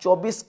24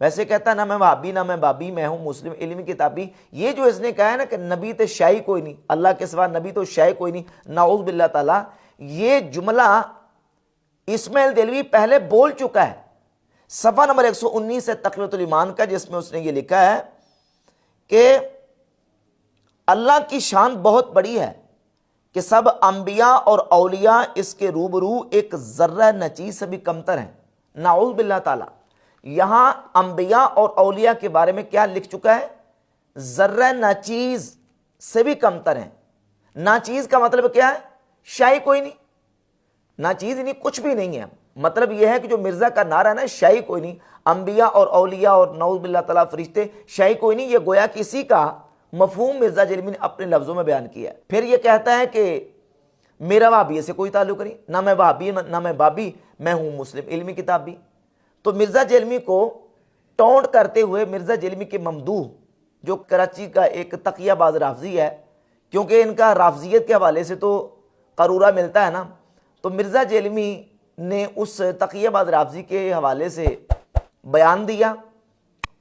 ویسے کہتا نہ میں وہابی نہ میں بابی، میں ہوں مسلم علمی کتابی. یہ جو اس نے کہا ہے نا کہ نبی تو شاہی کوئی نہیں، اللہ کے سوا نبی تو شاہی کوئی نہیں، نعوذ باللہ تعالیٰ، یہ جملہ اسماعیل دہلوی پہلے بول چکا ہے صفحہ نمبر 119 ہے تقویۃ الایمان کا، جس میں اس نے یہ لکھا ہے کہ اللہ کی شان بہت بڑی ہے کہ سب انبیاء اور اولیاء اس کے روبرو ایک ذرہ نچیز سے بھی کمتر ہیں. نعوذ باللہ تعالیٰ، یہاں انبیاء اور اولیاء کے بارے میں کیا لکھ چکا ہے؟ ذرہ ناچیز سے بھی کمتر ہیں. ناچیز کا مطلب کیا ہے؟ شاہی کوئی نہیں، ناچیز یعنی کچھ بھی نہیں ہے. مطلب یہ ہے کہ جو مرزا کا نعرہ ہے نا، شاہی کوئی نہیں، انبیاء اور اولیاء اور نعوذ باللہ تعالیٰ فرشتے شاہی کوئی نہیں، یہ گویا کسی کا مفہوم مرزا جیلمی نے اپنے لفظوں میں بیان کیا ہے. پھر یہ کہتا ہے کہ میرا وہابی سے کوئی تعلق نہیں، نہ میں وہابی نہ میں بابی، میں ہوں مسلم علمی کتابی. تو مرزا جیلمی کو ٹونٹ کرتے ہوئے مرزا جیلمی کے ممدوح جو کراچی کا ایک تقیہ باز رافضی ہے، کیونکہ ان کا رافضیت کے حوالے سے تو قرورہ ملتا ہے نا، تو مرزا جیلمی نے اس تقیہ باز رافضی کے حوالے سے بیان دیا.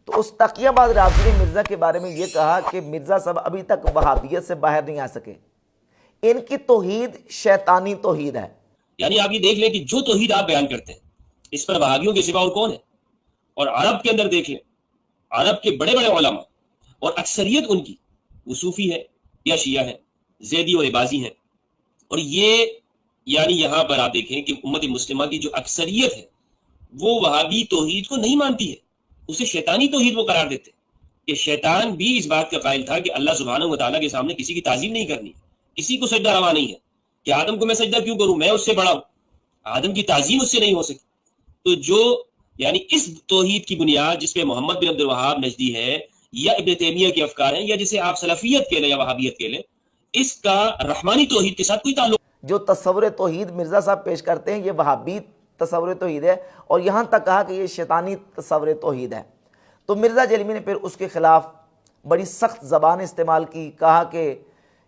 تو اس تقیہ باز رافضی نے مرزا کے بارے میں یہ کہا کہ مرزا صاحب ابھی تک وہابیت سے باہر نہیں آ سکے، ان کی توحید شیطانی توحید ہے. یعنی آپ یہ دیکھ لیں کہ جو توحید آپ بیان کرتے ہیں اس پر وہابیوں کے سوا اور کون ہے. اور عرب کے اندر دیکھ لیں، عرب کے بڑے بڑے علماء اور اکثریت ان کی وہ صوفی ہے یا شیعہ ہے، زیدی اور عباضی ہیں. اور یہ یعنی یہاں پر آپ دیکھیں کہ امت مسلمہ کی جو اکثریت ہے وہ وہابی توحید کو نہیں مانتی ہے، اسے شیطانی توحید وہ قرار دیتے. کہ شیطان بھی اس بات کا قائل تھا کہ اللہ سبحانہ و تعالیٰ کے سامنے کسی کی تعظیم نہیں کرنی، کسی کو سجدہ روا نہیں ہے. کہ آدم کو میں سجدہ کیوں کروں، میں اس سے بڑا ہوں، آدم کی تعظیم اس سے نہیں ہو سکی. تو جو یعنی اس توحید کی بنیاد جس پہ محمد بن عبد الوہاب نجدی ہے یا ابن تیمیہ کے افکار ہیں، یا جسے آپ سلفیت کہہ لیں یا وہابیت کہہ لیں، اس کا رحمانی توحید کے ساتھ کوئی تعلق. جو تصور توحید مرزا صاحب پیش کرتے ہیں یہ وہابی تصور توحید ہے، اور یہاں تک کہا کہ یہ شیطانی تصور توحید ہے. تو مرزا جیلمی نے پھر اس کے خلاف بڑی سخت زبان استعمال کی، کہا کہ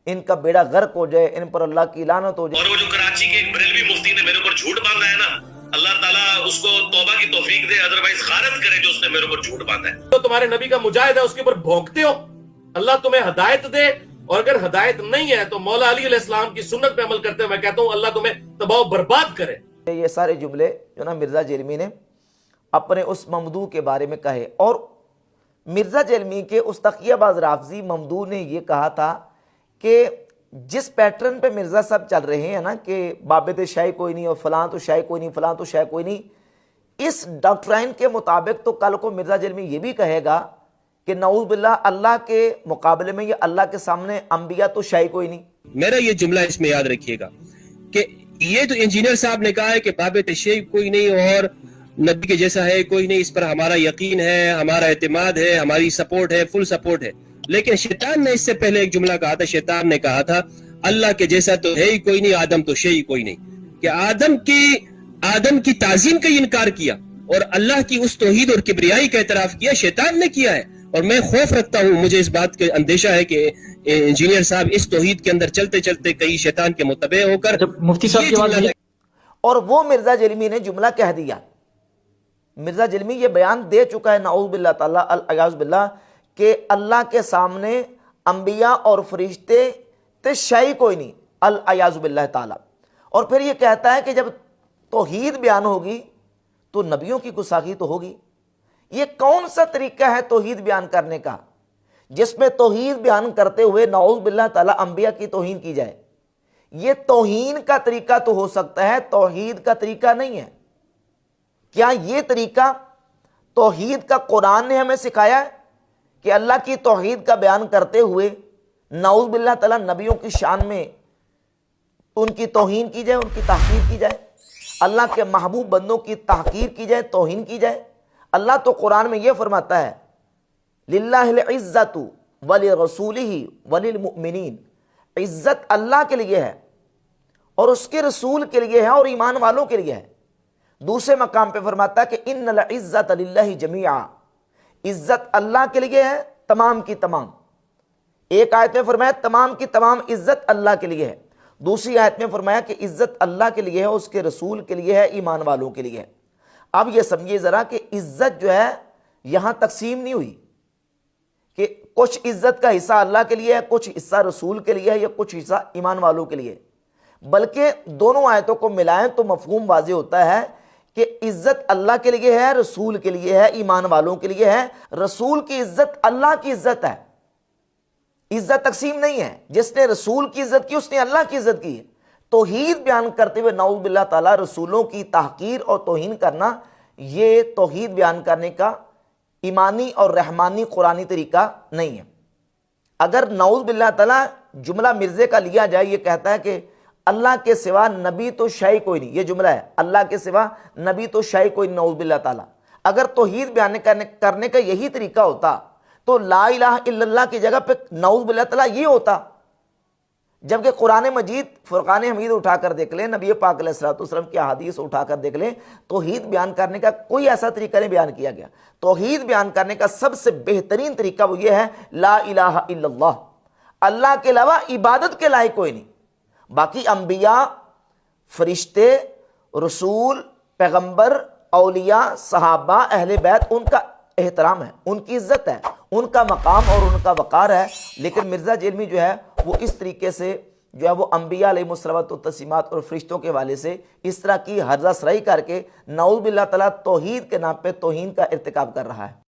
ان کا بیڑا غرق ہو جائے، ان پر اللہ کی لعنت ہو جائے. اور وہ جو کراچی کے ایک بریلوی مفتی نے میرے اوپر جھوٹ باندھا ہے نا، اللہ تعالیٰ اس کو توبہ کی توفیق دے، ادروائز غارت کرے جو اس نے میرے اوپر جھوٹ باندھا ہے. تو تمہارے نبی کا مجاہد ہے، اس کے اوپر بھونکتے ہو، اللہ تمہیں ہدایت دے. اور اگر ہدایت نہیں ہے تو مولا علی علیہ السلام کی سنت پہ عمل کرتے ہیں، میں کہتا ہوں اللہ تمہیں تباہ و برباد کرے. یہ سارے جملے جو نا مرزا جیلمی نے اپنے اس ممدوح کے بارے میں کہے. اور مرزا جیلمی کے اس تقیہ باز رافضی ممدوح نے یہ کہا تھا کہ جس پیٹرن پہ مرزا صاحب چل رہے ہیں نا کہ بابت شاہی کوئی نہیں اور فلاں تو شاہی کوئی نہیں، فلاں تو شاہی کوئی نہیں، اس ڈاکٹرائن کے مطابق تو کل کو مرزا جیلمی یہ بھی کہے گا کہ نعوذ باللہ اللہ کے مقابلے میں یا اللہ کے سامنے انبیاء تو شاہی کوئی نہیں. میرا یہ جملہ اس میں یاد رکھیے گا کہ یہ تو انجینئر صاحب نے کہا ہے کہ بابت شاہی کوئی نہیں اور نبی کے جیسا ہے کوئی نہیں، اس پر ہمارا یقین ہے، ہمارا اعتماد ہے، ہماری سپورٹ ہے، فل سپورٹ ہے. لیکن شیطان نے اس سے پہلے ایک جملہ کہا تھا، شیطان نے کہا تھا اللہ کے جیسا تو ہے ہی کوئی نہیں، آدم تو شے ہی کوئی نہیں. کہ آدم کی تعظیم کا انکار کیا اور اللہ کی اس توحید اور کبریائی کا اعتراف کیا شیطان نے کیا ہے. اور میں خوف رکھتا ہوں، مجھے اس بات کا اندیشہ ہے کہ انجینئر صاحب اس توحید کے اندر چلتے چلتے کئی شیطان کے متبع ہو کر مفتی صاحب کی بات. اور وہ مرزا جیلمی نے جملہ کہہ دیا. مرزا جیلمی یہ بیان دے چکا ہے نعوذ باللہ تعالیٰ الیاذ باللہ کہ اللہ کے سامنے انبیاء اور فرشتے تے شاہی کوئی نہیں، الیاذ باللہ تعالیٰ. اور پھر یہ کہتا ہے کہ جب توحید بیان ہوگی تو نبیوں کی گستاخی تو ہوگی. یہ کون سا طریقہ ہے توحید بیان کرنے کا جس میں توحید بیان کرتے ہوئے نعوذ باللہ تعالیٰ انبیاء کی توہین کی جائے؟ یہ توہین کا طریقہ تو ہو سکتا ہے، توحید کا طریقہ نہیں ہے. کیا یہ طریقہ توحید کا قرآن نے ہمیں سکھایا ہے کہ اللہ کی توحید کا بیان کرتے ہوئے نعوذ باللہ تعالیٰ نبیوں کی شان میں ان کی توہین کی جائے، ان کی تحقیر کی جائے، اللہ کے محبوب بندوں کی تحقیر کی جائے، توہین کی جائے؟ اللہ تو قرآن میں یہ فرماتا ہے للہ العزت ولرسولہ وللمؤمنین، عزت اللہ کے لیے ہے اور اس کے رسول کے لیے ہے اور ایمان والوں کے لیے ہے. دوسرے مقام پہ فرماتا ہے کہ ان العزت للہ جمیعا، عزت اللہ کے لیے ہے تمام کی تمام. ایک آیت میں فرمایا تمام کی تمام عزت اللہ کے لیے ہے، دوسری آیت میں فرمایا کہ عزت اللہ کے لیے ہے، اس کے رسول کے لیے ہے، ایمان والوں کے لیے ہے. اب یہ سمجھیے ذرا کہ عزت جو ہے یہاں تقسیم نہیں ہوئی کہ کچھ عزت کا حصہ اللہ کے لیے ہے، کچھ حصہ رسول کے لیے ہے، یا کچھ حصہ ایمان والوں کے لیے، بلکہ دونوں آیتوں کو ملائیں تو مفہوم واضح ہوتا ہے کہ عزت اللہ کے لیے ہے، رسول کے لیے ہے، ایمان والوں کے لیے ہے۔ رسول کی عزت اللہ کی عزت ہے، عزت تقسیم نہیں ہے۔ جس نے رسول کی عزت کی اس نے اللہ کی عزت کی ہے۔ توحید بیان کرتے ہوئے نعوذ باللہ تعالیٰ رسولوں کی تحقیر اور توہین کرنا، یہ توحید بیان کرنے کا ایمانی اور رحمانی قرآنی طریقہ نہیں ہے۔ اگر نعوذ باللہ تعالیٰ جملہ مرزے کا لیا جائے، یہ کہتا ہے کہ اللہ کے سوا نبی تو شے کوئی نہیں، یہ جملہ ہے، اللہ کے سوا نبی تو شے کوئی نہیں، نعوذ باللہ تعالیٰ۔ اگر توحید بیان کرنے کا یہی طریقہ ہوتا تو لا الہ الا اللہ کی جگہ پہ نعوذ باللہ تعالیٰ یہ ہوتا، جبکہ قرآن مجید فرقان حمید اٹھا کر دیکھ لیں، نبی پاک علیہ الصلوۃ والسلام کی احادیث اٹھا کر دیکھ لیں، توحید بیان کرنے کا کوئی ایسا طریقہ نہیں بیان کیا گیا۔ توحید بیان کرنے کا سب سے بہترین طریقہ وہ یہ ہے لا الہ الا اللہ، اللہ کے علاوہ عبادت کے لائق کوئی نہیں۔ باقی انبیاء، فرشتے، رسول، پیغمبر، اولیاء، صحابہ، اہل بیت، ان کا احترام ہے، ان کی عزت ہے، ان کا مقام اور ان کا وقار ہے۔ لیکن مرزا جیلمی جو ہے وہ اس طریقے سے جو ہے وہ انبیاء علیہ الصلوۃ والتسلیمات اور فرشتوں کے حوالے سے اس طرح کی ہرزہ سرائی کر کے نعوذ باللہ تعالیٰ توحید کے نام پہ توہین کا ارتکاب کر رہا ہے۔